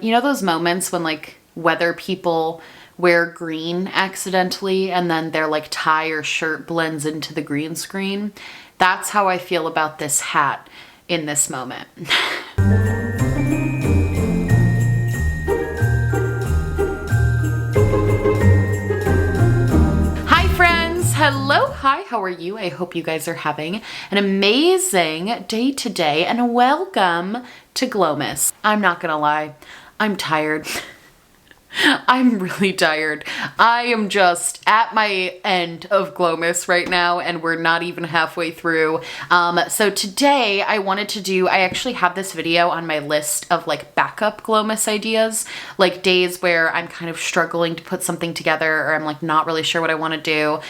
You know those moments when like weather people wear green accidentally and then their like tie or shirt blends into the green screen? That's how I feel about this hat in this moment. Hello, hi, how are you? I hope you guys are having an amazing day today and welcome to Glowmas. I'm not gonna lie, I'm tired. I'm really tired. I am just at my end of Glowmas right now and we're not even halfway through. So today I actually have this video on my list of like backup Glowmas ideas, like days where I'm kind of struggling to put something together or I'm like not really sure what I want to do.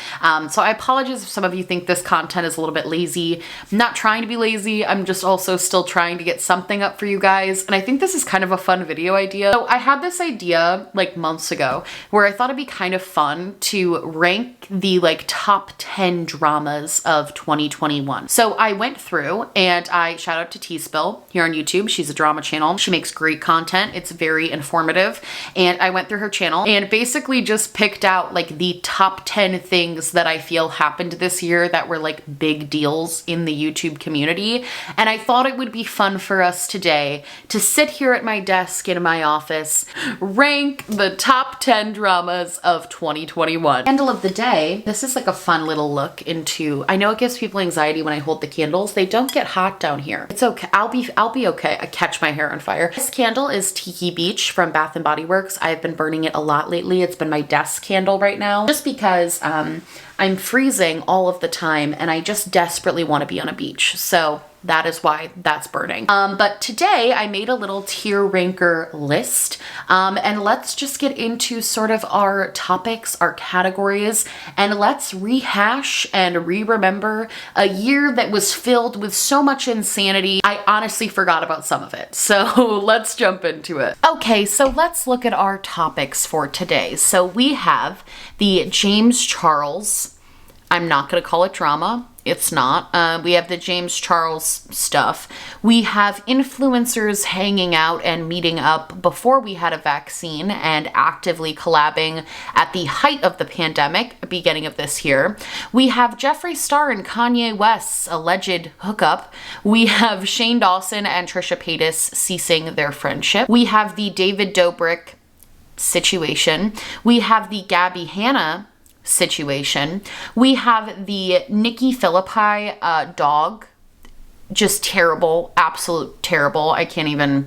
So I apologize if some of you think this content is a little bit lazy. I'm not trying to be lazy. I'm just also still trying to get something up for you guys. And I think this is kind of a fun video idea. So I had this idea like months ago where I thought it'd be kind of fun to rank the like top 10 dramas of 2021. So I went through and I shout out to T-Spill here on YouTube. She's a drama channel. She makes great content. It's very informative. And I went through her channel and basically just picked out like the top 10 things that I feel happened this year that were like big deals in the YouTube community. And I thought it would be fun for us today to sit here at my desk in my office, rank the top 10 dramas of 2021. Candle of the day. This is like a fun little look into, I know it gives people anxiety when I hold the candles. They don't get hot down here. It's okay. I'll be okay. I catch my hair on fire. This candle is Tiki Beach from Bath and Body Works. I've been burning it a lot lately. It's been my desk candle right now just because I'm freezing all of the time and I just desperately want to be on a beach. So that is why that's burning. But today I made a little tier ranker list and let's just get into sort of our topics, our categories, and let's rehash and re-remember a year that was filled with so much insanity. I honestly forgot about some of it. So let's jump into it. Okay, so let's look at our topics for today. So we have the James Charles, I'm not gonna call it drama. It's not. We have the James Charles stuff. We have influencers hanging out and meeting up before we had a vaccine and actively collabing at the height of the pandemic, beginning of this year. We have Jeffree Star and Kanye West's alleged hookup. We have Shane Dawson and Trisha Paytas ceasing their friendship. We have the David Dobrik situation. We have the Gabbie Hanna situation. We have the Nikkie Phillipi dog. Just terrible, absolute terrible. I can't even.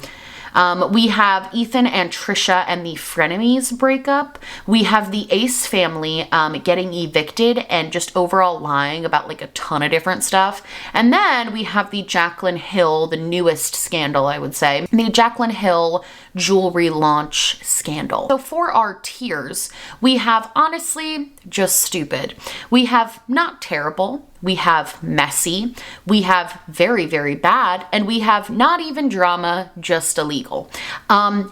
We have Ethan and Trisha and the Frenemies breakup. We have the Ace family getting evicted and just overall lying about like a ton of different stuff. And then we have the Jaclyn Hill, the newest scandal, I would say. The Jaclyn Hill jewelry launch scandal. So for our tiers, we have honestly just stupid. We have not terrible. We have messy, we have very, very bad, and we have not even drama, just illegal.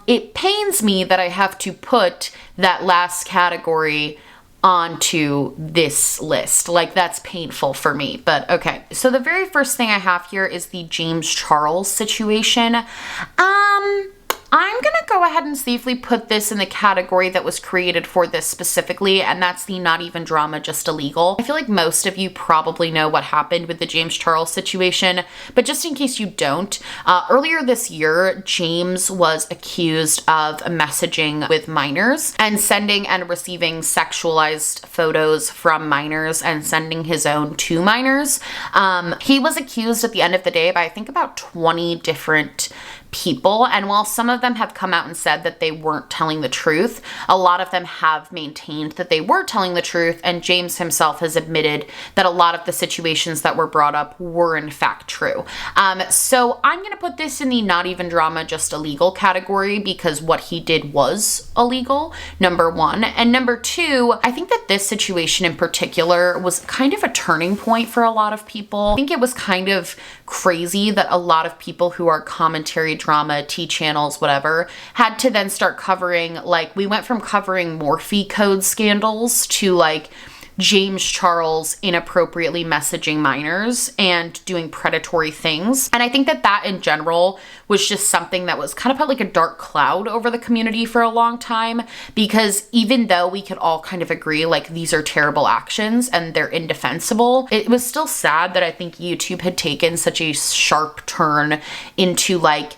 It pains me that I have to put that last category onto this list. Like, that's painful for me, but okay. So the very first thing I have here is the James Charles situation. I'm gonna go ahead and safely put this in the category that was created for this specifically, and that's the not even drama, just illegal. I feel like most of you probably know what happened with the James Charles situation, but just in case you don't, earlier this year, James was accused of messaging with minors and sending and receiving sexualized photos from minors and sending his own to minors. He was accused at the end of the day by I think about 20 different people, and while some of them have come out and said that they weren't telling the truth, a lot of them have maintained that they were telling the truth, and James himself has admitted that a lot of the situations that were brought up were in fact true. So I'm gonna put this in the not even drama, just illegal category because what he did was illegal, number one. And number two, I think that this situation in particular was kind of a turning point for a lot of people. I think it was kind of crazy that a lot of people who are commentary drama, T channels, whatever, had to then start covering, like, we went from covering Morphe code scandals to like James Charles inappropriately messaging minors and doing predatory things. And I think that that in general was just something that was kind of put like a dark cloud over the community for a long time, because even though we could all kind of agree like these are terrible actions and they're indefensible, it was still sad that I think YouTube had taken such a sharp turn into like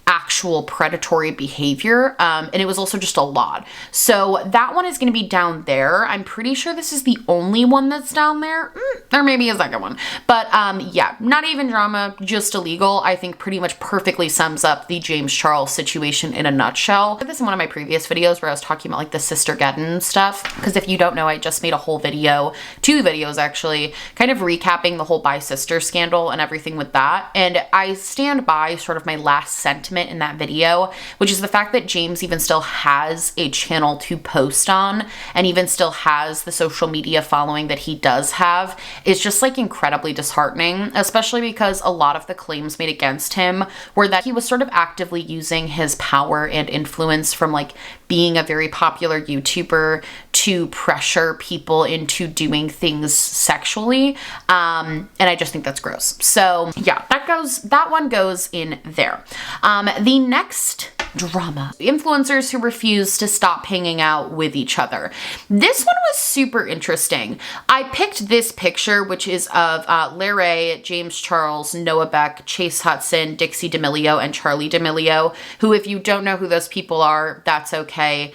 actual predatory behavior, and it was also just a lot. So that one is going to be down there. I'm pretty sure this is the only one that's down there, or maybe a second one, but yeah, not even drama, just illegal. I think pretty much perfectly sums up the James Charles situation in a nutshell. I did this in one of my previous videos where I was talking about like the sister Geddon stuff, because if you don't know, I just made a whole video, 2 videos actually, kind of recapping the whole Bi Sister scandal and everything with that. And I stand by sort of my last sentiment in that video, which is the fact that James even still has a channel to post on and even still has the social media following that he does have is just like incredibly disheartening, especially because a lot of the claims made against him were that he was sort of actively using his power and influence from like being a very popular YouTuber to pressure people into doing things sexually. And I just think that's gross. So yeah, that one goes in there. The next drama, influencers who refuse to stop hanging out with each other. This one was super interesting. I picked this picture, which is of Larry, James Charles, Noah Beck, Chase Hudson, Dixie D'Amelio, and Charlie D'Amelio, who if you don't know who those people are, that's okay.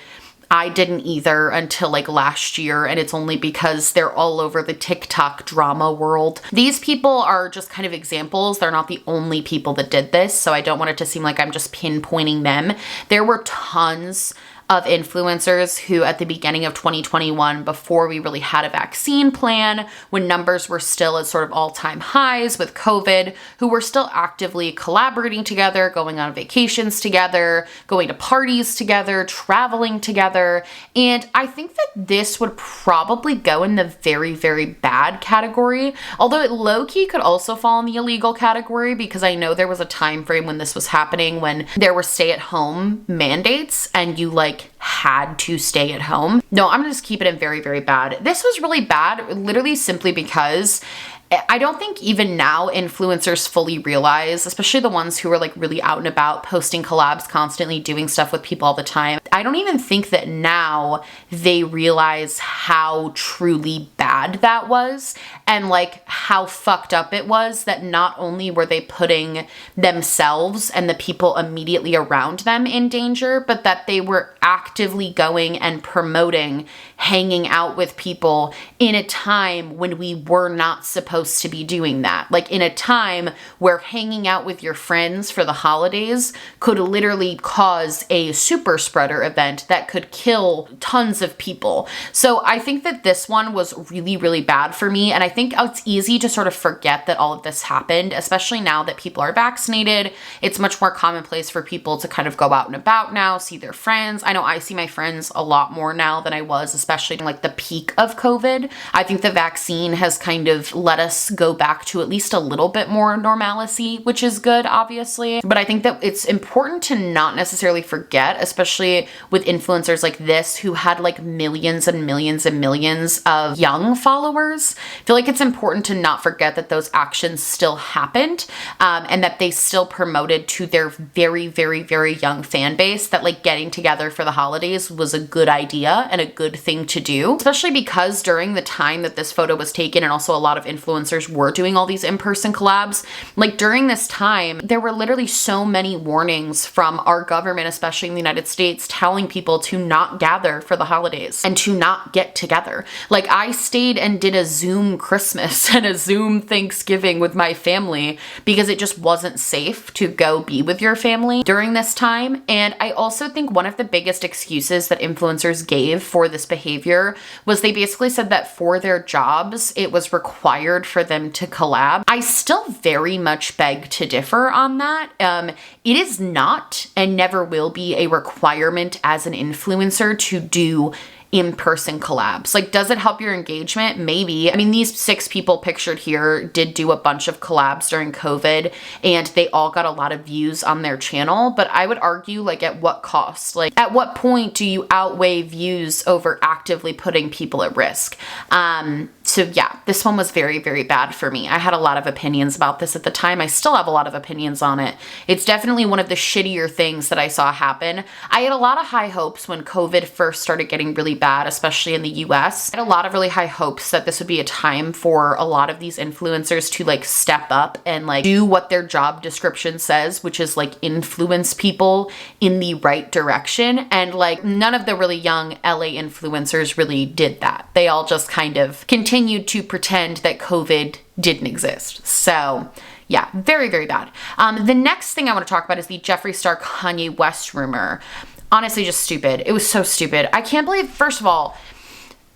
I didn't either until like last year, and it's only because they're all over the TikTok drama world. These people are just kind of examples. They're not the only people that did this, so I don't want it to seem like I'm just pinpointing them. There were tons of influencers who at the beginning of 2021, before we really had a vaccine plan, when numbers were still at sort of all-time highs with COVID, who were still actively collaborating together, going on vacations together, going to parties together, traveling together. And I think that this would probably go in the very, very bad category, although it low-key could also fall in the illegal category, because I know there was a time frame when this was happening when there were stay-at-home mandates and you like had to stay at home. No, I'm gonna just keep it in very, very bad. This was really bad, literally simply because I don't think even now influencers fully realize, especially the ones who are like really out and about, posting collabs constantly, doing stuff with people all the time. I don't even think that now they realize how truly bad that was and like how fucked up it was that not only were they putting themselves and the people immediately around them in danger, but that they were actively going and promoting hanging out with people in a time when we were not supposed to be doing that. Like in a time where hanging out with your friends for the holidays could literally cause a super spreader event that could kill tons of people. So I think that this one was really, really bad for me. And I think it's easy to sort of forget that all of this happened, especially now that people are vaccinated. It's much more commonplace for people to kind of go out and about now, see their friends. I know I see my friends a lot more now than I was, especially in like the peak of COVID. I think the vaccine has kind of let us go back to at least a little bit more normalcy, which is good, obviously. But I think that it's important to not necessarily forget, especially with influencers like this who had like millions and millions and millions of young followers. I feel like it's important to not forget that those actions still happened, and that they still promoted to their very, very, very young fan base that like getting together for the holidays was a good idea and a good thing to do, especially because during the time that this photo was taken and also a lot of influencers were doing all these in-person collabs, like during this time, there were literally so many warnings from our government, especially in the United States, telling people to not gather for the holidays and to not get together. Like I stayed and did a Zoom Christmas and a Zoom Thanksgiving with my family because it just wasn't safe to go be with your family during this time. And I also think one of the biggest excuses that influencers gave for this behavior was they basically said that for their jobs, it was required for them to collab. I still very much beg to differ on that. It is not and never will be a requirement as an influencer to do in-person collabs. Like, does it help your engagement? Maybe. I mean, these 6 people pictured here did do a bunch of collabs during COVID, and they all got a lot of views on their channel, but I would argue, like, at what cost? Like, at what point do you outweigh views over actively putting people at risk? So yeah, this one was very, very bad for me. I had a lot of opinions about this at the time. I still have a lot of opinions on it. It's definitely one of the shittier things that I saw happen. I had a lot of high hopes when COVID first started getting really bad, especially in the US. I had a lot of really high hopes that this would be a time for a lot of these influencers to like step up and like do what their job description says, which is like influence people in the right direction. And like none of the really young LA influencers really did that. They all just kind of continued to pretend that COVID didn't exist. So yeah, very, very bad. The next thing I want to talk about is the Jeffree Star Kanye West rumor. Honestly, just stupid. It was so stupid. I can't believe, first of all,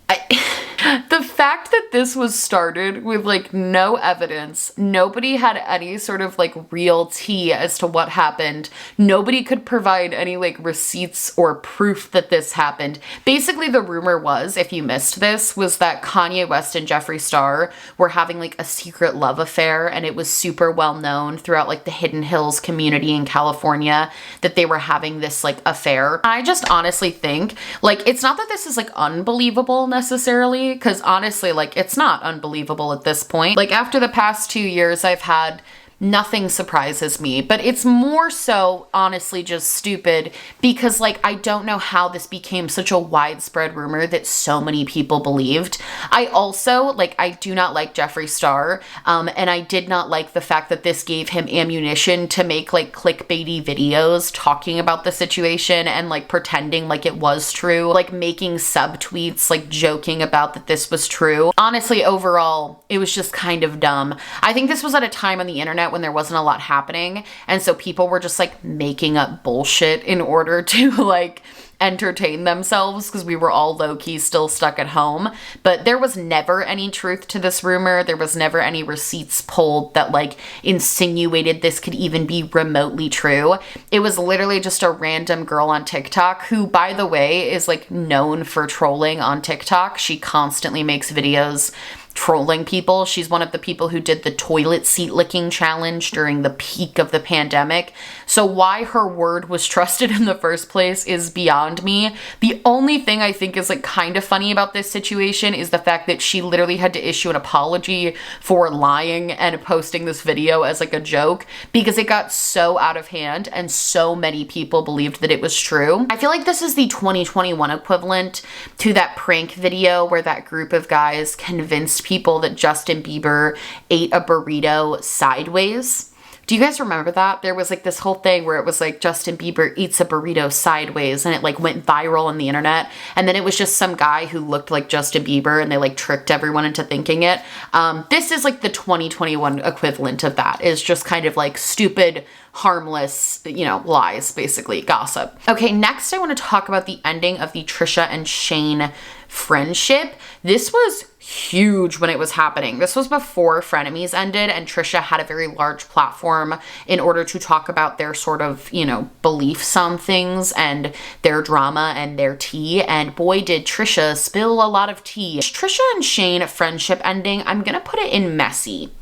the fact that this was started with like no evidence, nobody had any sort of like real tea as to what happened. Nobody could provide any like receipts or proof that this happened. Basically, the rumor was, if you missed this, was that Kanye West and Jeffree Star were having like a secret love affair, and it was super well known throughout like the Hidden Hills community in California that they were having this like affair. I just honestly think like it's not that this is like unbelievable necessarily, because honestly, like, it's not unbelievable at this point. Like, after the past 2 years I've had, nothing surprises me, but it's more so honestly just stupid because like I don't know how this became such a widespread rumor that so many people believed. I also like I do not like Jeffree Star, and I did not like the fact that this gave him ammunition to make like clickbaity videos talking about the situation and like pretending like it was true, like making subtweets like joking about that this was true. Honestly, overall, it was just kind of dumb. I think this was at a time on the internet when there wasn't a lot happening, and so people were just like making up bullshit in order to like entertain themselves because we were all low-key still stuck at home. But there was never any truth to this rumor. There was never any receipts pulled that like insinuated this could even be remotely true. It was literally just a random girl on TikTok who, by the way, is like known for trolling on TikTok. She constantly makes videos trolling people. She's one of the people who did the toilet seat licking challenge during the peak of the pandemic. So why her word was trusted in the first place is beyond me. The only thing I think is like kind of funny about this situation is the fact that she literally had to issue an apology for lying and posting this video as like a joke because it got so out of hand and so many people believed that it was true. I feel like this is the 2021 equivalent to that prank video where that group of guys convinced people that Justin Bieber ate a burrito sideways. Do you guys remember that? There was like this whole thing where it was like Justin Bieber eats a burrito sideways and it like went viral on the internet. And then it was just some guy who looked like Justin Bieber and they like tricked everyone into thinking it. This is like the 2021 equivalent of that. Is just kind of like stupid, harmless, you know, lies, basically, gossip. Okay, next I want to talk about the ending of the Trisha and Shane friendship. This was huge when it was happening. This was before Frenemies ended, and Trisha had a very large platform in order to talk about their sort of, you know, beliefs on things and their drama and their tea. And boy, did Trisha spill a lot of tea. Trisha and Shane friendship ending, I'm gonna put it in messy,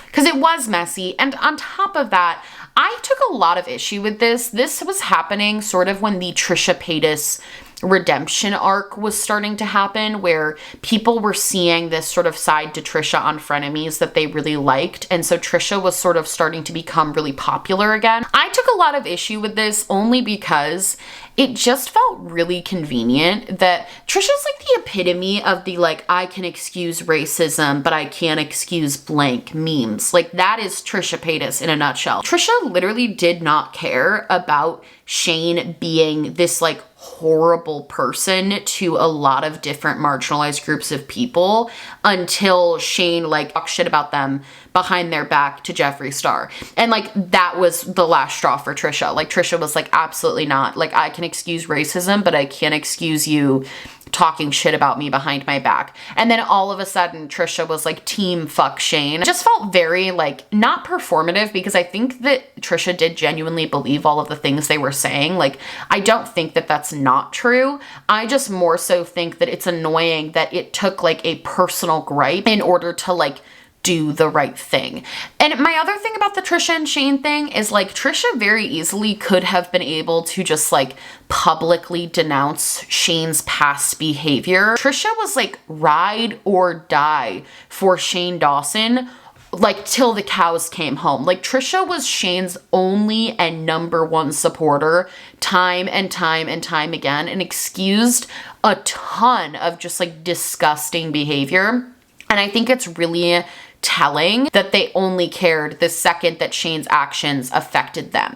because it was messy. And on top of that, I took a lot of issue with this. This was happening sort of when the Trisha Paytas redemption arc was starting to happen, where people were seeing this sort of side to Trisha on Frenemies that they really liked. And so Trisha was sort of starting to become really popular again. I took a lot of issue with this only because it just felt really convenient that Trisha's like the epitome of the like, I can excuse racism, but I can't excuse blank memes. Like that is Trisha Paytas in a nutshell. Trisha literally did not care about Shane being this like horrible person to a lot of different marginalized groups of people until Shane like talked shit about them behind their back to Jeffree Star. And like that was the last straw for Trisha. Like Trisha was like, absolutely not. Like I can excuse racism, but I can't excuse you talking shit about me behind my back. And then all of a sudden Trisha was like team fuck Shane. It just felt very like not performative, because I think that Trisha did genuinely believe all of the things they were saying. Like, I don't think that that's not true. I just more so think that it's annoying that it took like a personal gripe in order to like do the right thing. And my other thing about the Trisha and Shane thing is like Trisha very easily could have been able to just like publicly denounce Shane's past behavior. Trisha was like ride or die for Shane Dawson, like till the cows came home. Like Trisha was Shane's only and number one supporter time and time and time again, and excused a ton of just like disgusting behavior. And I think it's really telling that they only cared the second that Shane's actions affected them.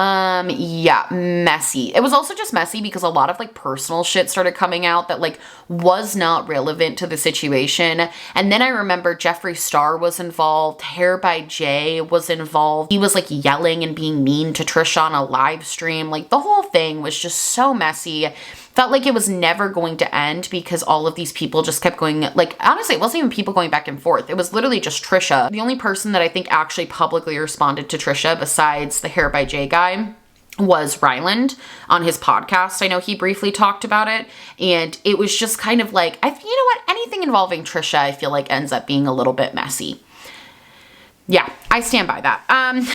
Yeah, messy. It was also just messy because a lot of like personal shit started coming out that like was not relevant to the situation. And then I remember Jeffree Star was involved, Hair by Jay was involved. He was like yelling and being mean to Trisha on a live stream. Like the whole thing was just so messy. Felt like it was never going to end because all of these people just kept going, like, honestly, it wasn't even people going back and forth. It was literally just Trisha. The only person that I think actually publicly responded to Trisha besides the Hair by Jay guy was Ryland on his podcast. I know he briefly talked about it, and it was just kind of like, you know what? Anything involving Trisha, I feel like ends up being a little bit messy. Yeah, I stand by that.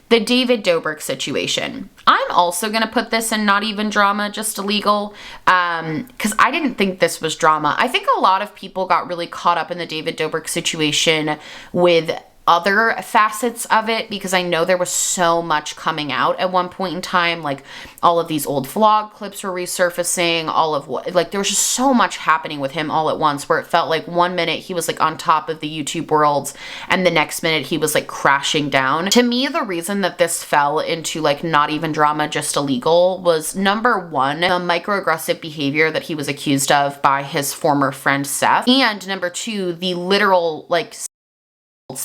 The David Dobrik situation. I'm also going to put this in not even drama, just illegal, because I didn't think this was drama. I think a lot of people got really caught up in the David Dobrik situation with other facets of it, because I know there was so much coming out at one point in time. Like all of these old vlog clips were resurfacing, all of what, like there was just so much happening with him all at once, where it felt like one minute he was like on top of the YouTube world and the next minute he was like crashing down. To me, the reason that this fell into like not even drama, just illegal, was number one, the microaggressive behavior that he was accused of by his former friend Seth, and number two, the literal like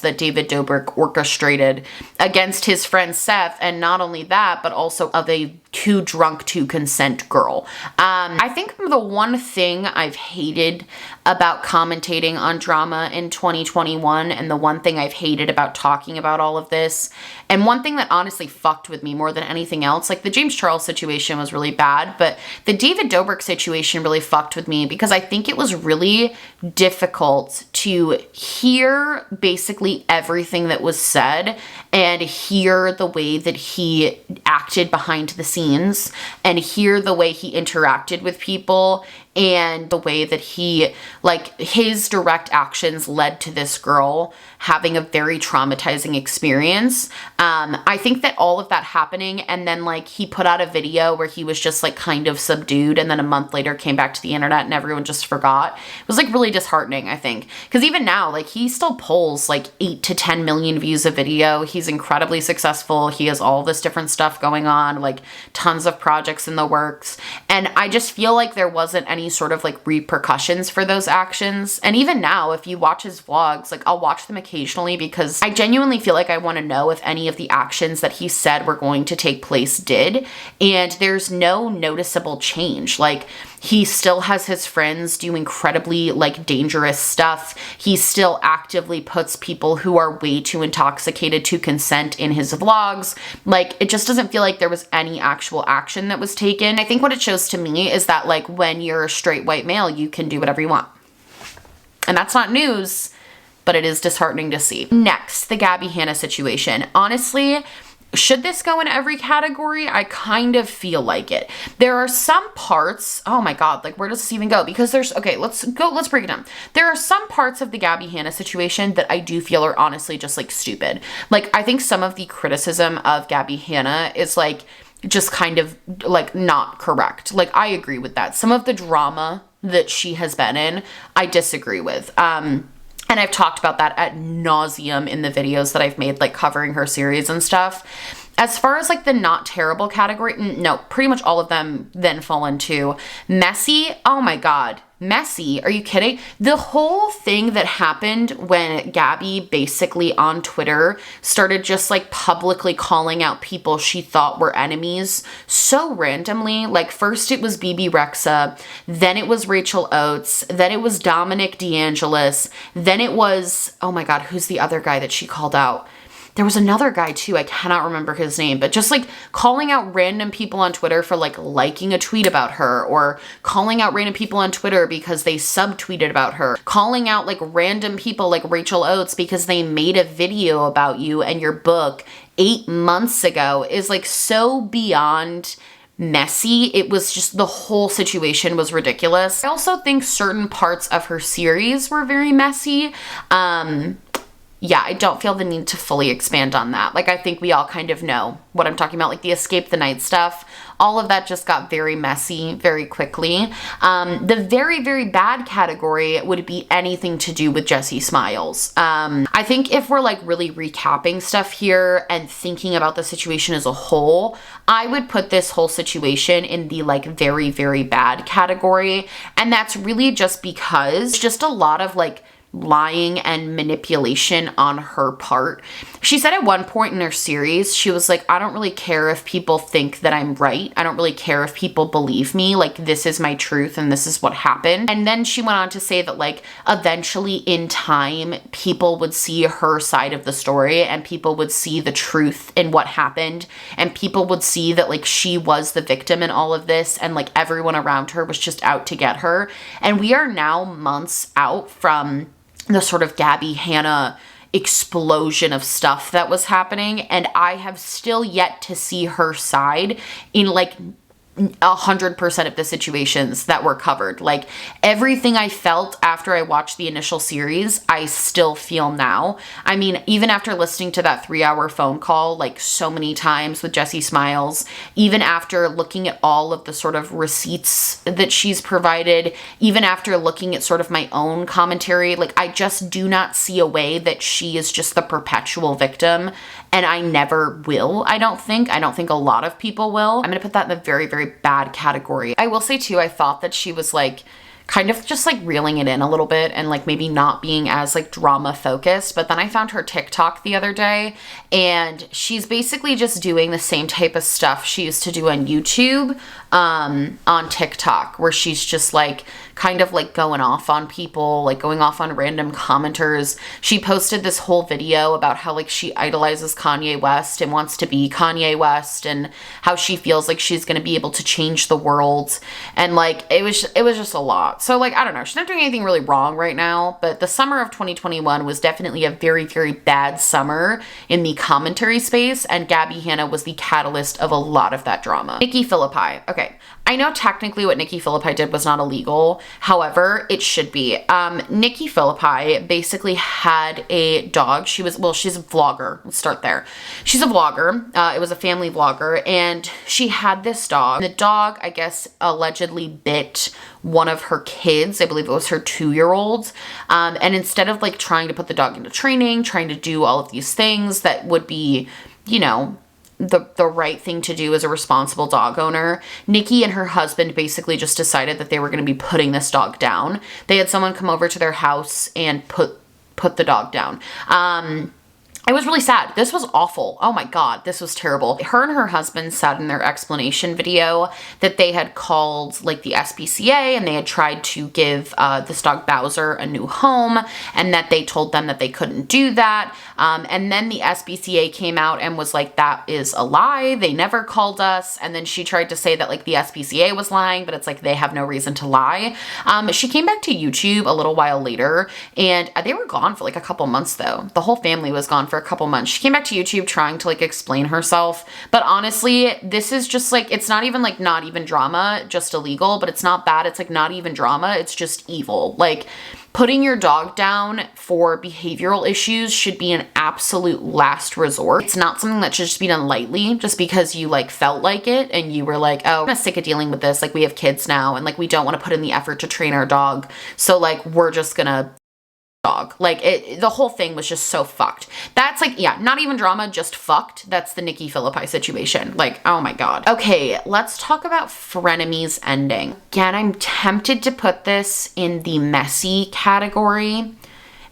that David Dobrik orchestrated against his friend Seth. And not only that, but also of a too drunk to consent girl. I think the one thing I've hated about commentating on drama in 2021, and the one thing I've hated about talking about all of this, and one thing that honestly fucked with me more than anything else, like the James Charles situation was really bad, but the David Dobrik situation really fucked with me because I think it was really difficult to hear basically everything that was said and hear the way that he acted behind the scenes and hear the way he interacted with people and the way that he, like, his direct actions led to this girl having a very traumatizing experience. I think that all of that happening, and then like he put out a video where he was just like kind of subdued, and then a month later came back to the internet and everyone just forgot. It was like really disheartening, I think, because even now, like, he still pulls like 8 to 10 million views a video. He's incredibly successful. He has all this different stuff going on, like tons of projects in the works, and I just feel like there wasn't any sort of like repercussions for those actions. And even now, if you watch his vlogs, like I'll watch them occasionally because I genuinely feel like I want to know if any of the actions that he said were going to take place did, and there's no noticeable change. Like, he still has his friends do incredibly like dangerous stuff. He still actively puts people who are way too intoxicated to consent in his vlogs. Like, it just doesn't feel like there was any actual action that was taken. I think what it shows to me is that like when you're a straight white male, you can do whatever you want. And that's not news, but it is disheartening to see. Next, the Gabbie Hanna situation. Honestly, should this go in every category? I kind of feel like it. There are some parts, oh my God, like where does this even go? Because there's, okay, let's break it down. There are some parts of the Gabbie Hanna situation that I do feel are honestly just like stupid. Like, I think some of the criticism of Gabbie Hanna is like just kind of like not correct. Like, I agree with that. Some of the drama that she has been in, I disagree with. And I've talked about that ad nauseum in the videos that I've made, like covering her series and stuff. As far as like the not terrible category, no, pretty much all of them then fall into messy. Oh my God. messy. Are you kidding? The whole thing that happened when Gabbie basically on Twitter started just like publicly calling out people she thought were enemies so randomly. Like first it was BB Rexa, then it was Rachel Oates, then it was Dominic DeAngelis, then it was, oh my God, who's the other guy that she called out? There was another guy too, I cannot remember his name, but just like calling out random people on Twitter for like liking a tweet about her, or calling out random people on Twitter because they subtweeted about her, calling out like random people like Rachel Oates because they made a video about you and your book 8 months ago is like so beyond messy. It was just, the whole situation was ridiculous. I also think certain parts of her series were very messy. Yeah, I don't feel the need to fully expand on that. Like, I think we all kind of know what I'm talking about, like the Escape the Night stuff. All of that just got very messy very quickly. The very, very bad category would be anything to do with Jessie Smiles. I think if we're like really recapping stuff here and thinking about the situation as a whole, I would put this whole situation in the like very, very bad category. And that's really just because just a lot of like lying and manipulation on her part. She said at one point in her series, she was like, I don't really care if people think that I'm right. I don't really care if people believe me. Like, this is my truth and this is what happened. And then she went on to say that like eventually in time, people would see her side of the story and people would see the truth in what happened. And people would see that like she was the victim in all of this and like everyone around her was just out to get her. And we are now months out from the sort of Gabbie Hanna explosion of stuff that was happening, and I have still yet to see her side in like 100% of the situations that were covered. Like everything I felt after I watched the initial series, I still feel now. I mean, even after listening to that 3-hour phone call, like so many times with Jessie Smiles, even after looking at all of the sort of receipts that she's provided, even after looking at sort of my own commentary, like I just do not see a way that she is just the perpetual victim. And I never will, I don't think. I don't think a lot of people will. I'm gonna put that in the very, very bad category. I will say too, I thought that she was like kind of just like reeling it in a little bit and like maybe not being as like drama focused. But then I found her TikTok the other day and she's basically just doing the same type of stuff she used to do on YouTube on TikTok, where she's just like kind of like going off on people, like going off on random commenters. She posted this whole video about how like she idolizes Kanye West and wants to be Kanye West and how she feels like she's going to be able to change the world. And like, it was just a lot. So like, I don't know, she's not doing anything really wrong right now, but the summer of 2021 was definitely a very, very bad summer in the commentary space. And Gabbie Hanna was the catalyst of a lot of that drama. Nikkie Phillipi. Okay. I know technically what Nikkie Phillipi did was not illegal. However, it should be. Nikkie Phillipi basically had a dog. She's a vlogger. Let's start there. She's a vlogger. It was a family vlogger, and she had this dog. The dog, I guess, allegedly bit one of her kids. I believe it was her 2-year-old. And instead of like trying to put the dog into training, trying to do all of these things that would be, you know, the right thing to do as a responsible dog owner, Nikkie and her husband basically just decided that they were going to be putting this dog down. They had someone come over to their house and put the dog down. It was really sad. This was awful. Oh my God, this was terrible. Her and her husband said in their explanation video that they had called like the SPCA and they had tried to give this dog Bowser a new home, and that they told them that they couldn't do that. And then the SPCA came out and was like, that is a lie. They never called us. And then she tried to say that like the SPCA was lying, but it's like they have no reason to lie. She came back to YouTube a little while later, and they were gone for like a couple months though. The whole family was gone for a couple months. She came back to YouTube trying to like explain herself, but honestly, this is just like, it's not even like not even drama, just illegal, but it's not bad. It's like not even drama. It's just evil. Like, putting your dog down for behavioral issues should be an absolute last resort. It's not something that should just be done lightly just because you like felt like it and you were like, oh, I'm sick of dealing with this. Like, we have kids now and like we don't want to put in the effort to train our dog. So like we're just gonna dog. Like the whole thing was just so fucked. That's like, yeah, not even drama, just fucked. That's the Nikkie Phillipi situation. Like, oh my God. Okay, let's talk about Frenemies Ending. Again, I'm tempted to put this in the messy category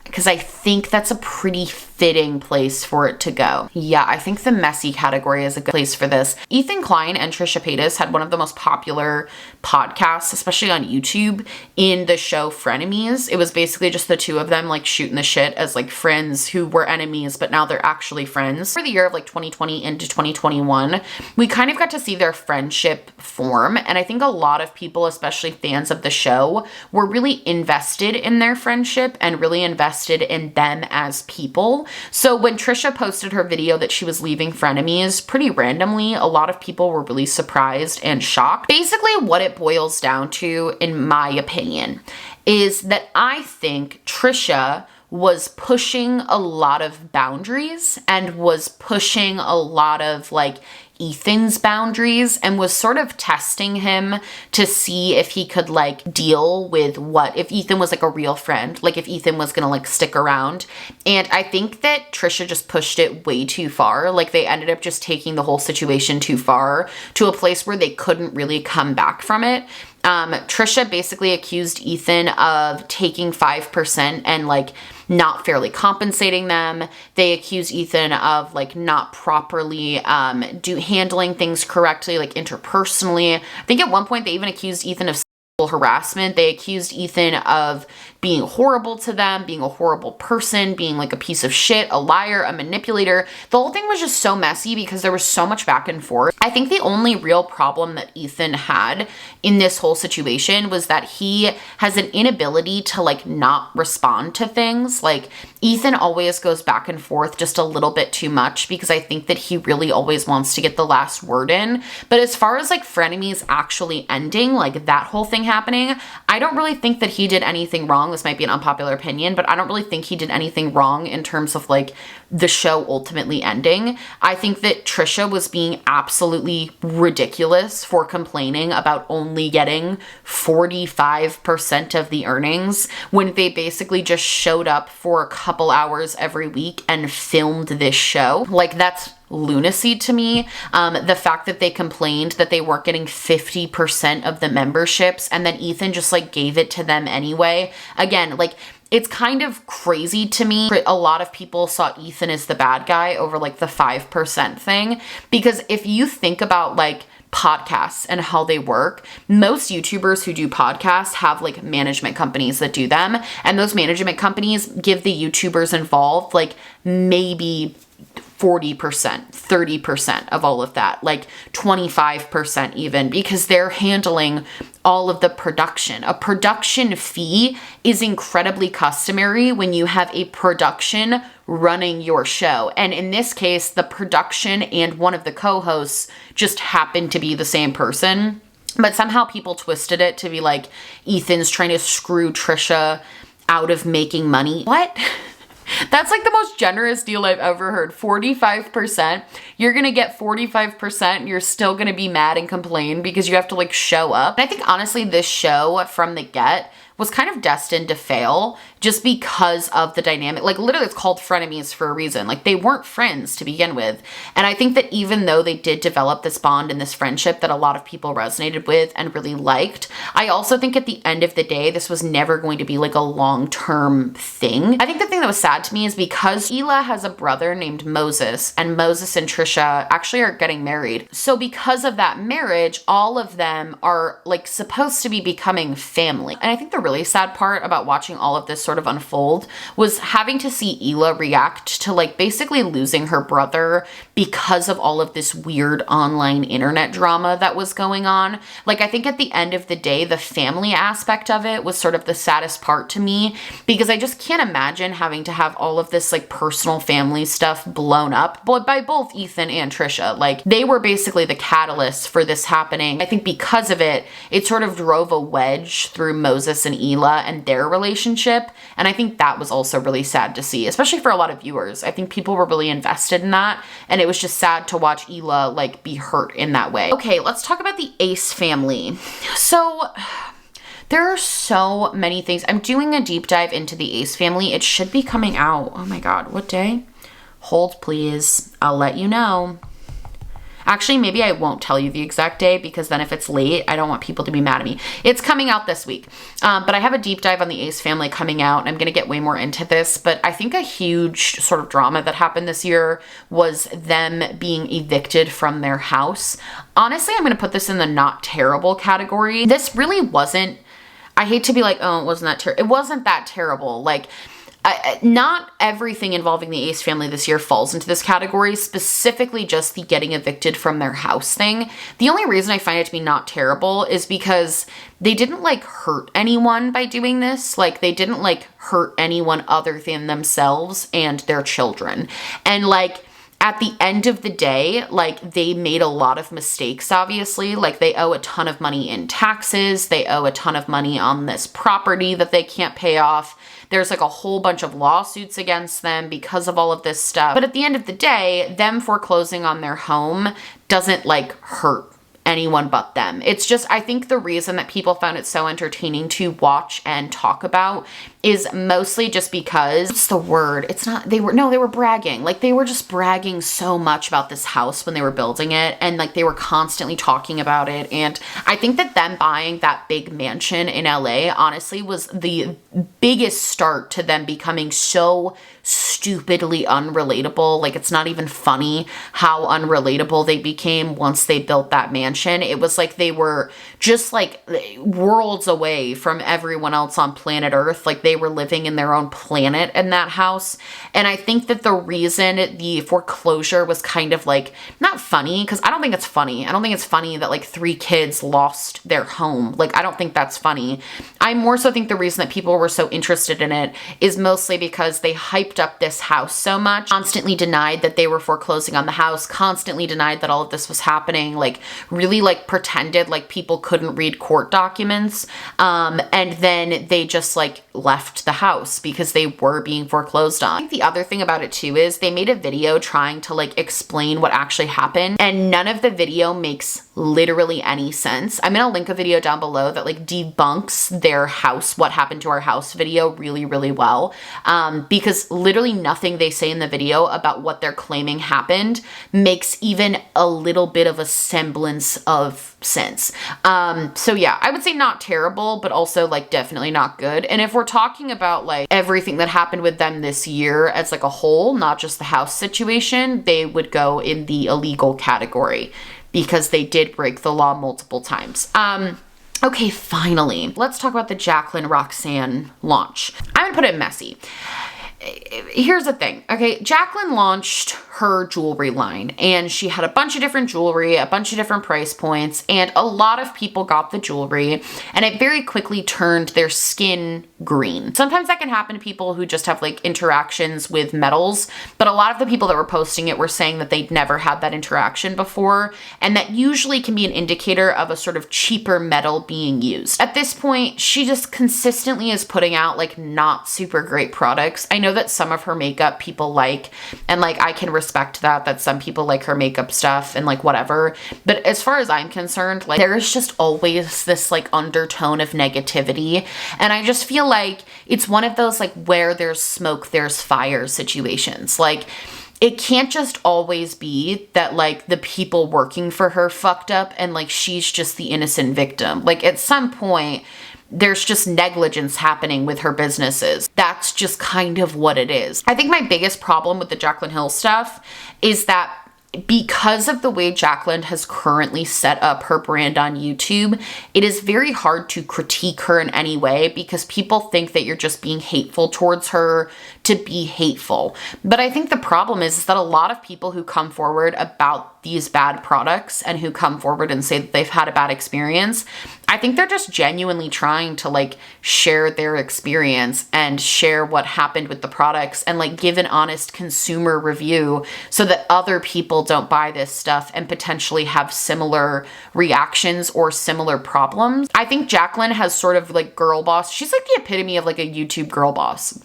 because I think that's a pretty fitting place for it to go. Yeah, I think the messy category is a good place for this. Ethan Klein and Trisha Paytas had one of the most popular podcasts, especially on YouTube, in the show Frenemies. It was basically just the two of them like shooting the shit as like friends who were enemies, but now they're actually friends. For the year of like 2020 into 2021, we kind of got to see their friendship form. And I think a lot of people, especially fans of the show, were really invested in their friendship and really invested in them as people. So when Trisha posted her video that she was leaving Frenemies pretty randomly, a lot of people were really surprised and shocked. Basically what it boils down to, in my opinion, is that I think Trisha was pushing a lot of boundaries and was pushing a lot of like Ethan's boundaries and was sort of testing him to see if he could like deal with if Ethan was like a real friend, like if Ethan was gonna like stick around. And I think that Trisha just pushed it way too far. Like they ended up just taking the whole situation too far to a place where they couldn't really come back from it. Trisha basically accused Ethan of taking 5% and like not fairly compensating them. They accused Ethan of like not properly handling things correctly, like interpersonally. I think at one point they even accused Ethan of sexual harassment. They accused Ethan of being horrible to them, being a horrible person, being like a piece of shit, a liar, a manipulator. The whole thing was just so messy because there was so much back and forth. I think the only real problem that Ethan had in this whole situation was that he has an inability to like not respond to things. Like Ethan always goes back and forth just a little bit too much because I think that he really always wants to get the last word in. But as far as like Frenemies actually ending, like that whole thing happening, I don't really think that he did anything wrong. This might be an unpopular opinion, but I don't really think he did anything wrong in terms of like the show ultimately ending. I think that Trisha was being absolutely ridiculous for complaining about only getting 45% of the earnings when they basically just showed up for a couple hours every week and filmed this show. Like that's lunacy to me. The fact that they complained that they weren't getting 50% of the memberships and then Ethan just like gave it to them anyway. Again, like it's kind of crazy to me. A lot of people saw Ethan as the bad guy over like the 5% thing, because if you think about like podcasts and how they work, most YouTubers who do podcasts have like management companies that do them, and those management companies give the YouTubers involved like maybe 40%, 30% of all of that, like 25% even, because they're handling all of the production. A production fee is incredibly customary when you have a production running your show. And in this case, the production and one of the co-hosts just happened to be the same person. But somehow people twisted it to be like Ethan's trying to screw Trisha out of making money. What? That's like the most generous deal I've ever heard. 45%. You're going to get 45%. You're still going to be mad and complain because you have to like show up. And I think honestly, this show from the get was kind of destined to fail just because of the dynamic. Like literally it's called Frenemies for a reason. Like they weren't friends to begin with. And I think that even though they did develop this bond and this friendship that a lot of people resonated with and really liked, I also think at the end of the day, this was never going to be like a long-term thing. I think the thing that was sad to me is because Hila has a brother named Moses, and Moses and Trisha actually are getting married. So because of that marriage, all of them are like supposed to be becoming family. And I think the really sad part about watching all of this sort of unfold was having to see Hila react to like basically losing her brother because of all of this weird online internet drama that was going on. Like I think at the end of the day, the family aspect of it was sort of the saddest part to me, because I just can't imagine having to have all of this like personal family stuff blown up by both Ethan and Trisha. Like they were basically the catalyst for this happening. I think because of it, it sort of drove a wedge through Moses and Hila and their relationship. And I think that was also really sad to see, especially for a lot of viewers. I think people were really invested in that. And it was just sad to watch Hila like be hurt in that way. Okay, let's talk about the Ace family. So There are so many things. I'm doing a deep dive into the Ace family. It should be coming out. Oh my God, what day? Hold please. I'll let you know. Actually, maybe I won't tell you the exact day because then if it's late, I don't want people to be mad at me. It's coming out this week. But I have a deep dive on the Ace family coming out, and I'm going to get way more into this. But I think a huge sort of drama that happened this year was them being evicted from their house. Honestly, I'm going to put this in the not terrible category. This really wasn't, I hate to be like, oh, it wasn't that terrible. It wasn't that terrible. Like, not everything involving the Ace family this year falls into this category, specifically just the getting evicted from their house thing. The only reason I find it to be not terrible is because they didn't like hurt anyone by doing this. Like they didn't like hurt anyone other than themselves and their children. And like, at the end of the day, like they made a lot of mistakes, obviously. Like they owe a ton of money in taxes. They owe a ton of money on this property that they can't pay off. There's like a whole bunch of lawsuits against them because of all of this stuff. But at the end of the day, them foreclosing on their home doesn't like hurt anyone but them. It's just, I think the reason that people found it so entertaining to watch and talk about is mostly just because, what's the word? It's not, they were bragging. Like they were just bragging so much about this house when they were building it. And like they were constantly talking about it. And I think that them buying that big mansion in LA honestly was the biggest start to them becoming so stupidly unrelatable. Like it's not even funny how unrelatable they became once they built that mansion. It was like they were just like worlds away from everyone else on planet Earth. Like they were living in their own planet in that house. And I think that the reason the foreclosure was kind of like not funny, because I don't think it's funny. I don't think it's funny that like 3 kids lost their home. Like I don't think that's funny. I more so think the reason that people were so interested in it is mostly because they hyped up this house so much, constantly denied that they were foreclosing on the house, constantly denied that all of this was happening, like really like pretended like people couldn't read court documents. And then they just like left the house because they were being foreclosed on. I think the other thing about it too is they made a video trying to like explain what actually happened, and none of the video makes literally any sense. I'm gonna link a video down below that like debunks their house, what happened to our house video really, really well. Because literally nothing they say in the video about what they're claiming happened makes even a little bit of a semblance of sense. So yeah, I would say not terrible, but also like definitely not good. And if we're talking about like everything that happened with them this year as like a whole, not just the house situation, they would go in the illegal category because they did break the law multiple times. Okay, finally, let's talk about the Jaclyn Roxanne launch. I'm gonna put it messy. Here's the thing, okay? Jaclyn launched her jewelry line and she had a bunch of different jewelry, a bunch of different price points, and a lot of people got the jewelry and it very quickly turned their skin green. Sometimes that can happen to people who just have like interactions with metals, but a lot of the people that were posting it were saying that they'd never had that interaction before, and that usually can be an indicator of a sort of cheaper metal being used. At this point, she just consistently is putting out like not super great products. I know that some of her makeup people like, and like I can respect that some people like her makeup stuff and like whatever, but as far as I'm concerned, like there is just always this like undertone of negativity, and I just feel like it's one of those like where there's smoke there's fire situations. Like it can't just always be that like the people working for her fucked up and like she's just the innocent victim. Like at some point there's just negligence happening with her businesses. That's just kind of what it is. I think my biggest problem with the Jaclyn Hill stuff is that because of the way Jaclyn has currently set up her brand on YouTube, it is very hard to critique her in any way because people think that you're just being hateful towards her to be hateful. But I think the problem is that a lot of people who come forward about these bad products and who come forward and say that they've had a bad experience, I think they're just genuinely trying to like share their experience and share what happened with the products and like give an honest consumer review so that other people don't buy this stuff and potentially have similar reactions or similar problems. I think Jaclyn has sort of like girl boss. She's like the epitome of like a YouTube girl boss.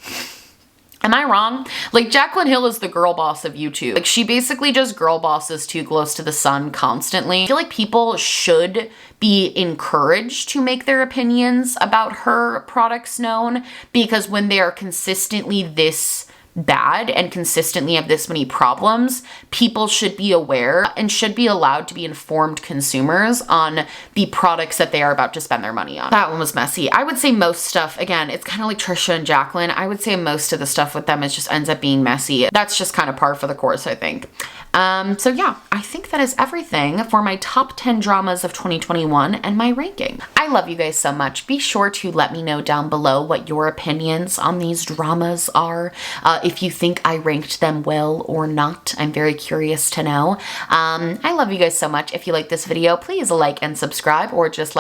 Am I wrong? Like, Jaclyn Hill is the girl boss of YouTube. Like, she basically just girl bosses Too Close to the Sun constantly. I feel like people should be encouraged to make their opinions about her products known, because when they are consistently this bad and consistently have this many problems, people should be aware and should be allowed to be informed consumers on the products that they are about to spend their money on. That one was messy. I would say most stuff, again, it's kind of like Trisha and Jaclyn. I would say most of the stuff with them is just ends up being messy. That's just kind of par for the course, I think. So yeah, I think that is everything for my top 10 dramas of 2021 and my ranking. I love you guys so much. Be sure to let me know down below what your opinions on these dramas are. If you think I ranked them well or not, I'm very curious to know. I love you guys so much. If you like this video, please like and subscribe, or just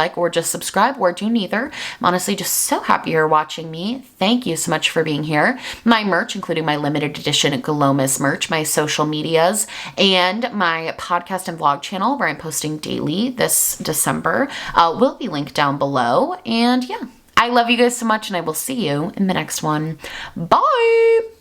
subscribe, or do neither. I'm honestly just so happy you're watching me. Thank you so much for being here. My merch, including my limited edition Glomus merch, my social medias, and my podcast and vlog channel where I'm posting daily this December, will be linked down below. And yeah, I love you guys so much, and I will see you in the next one. Bye!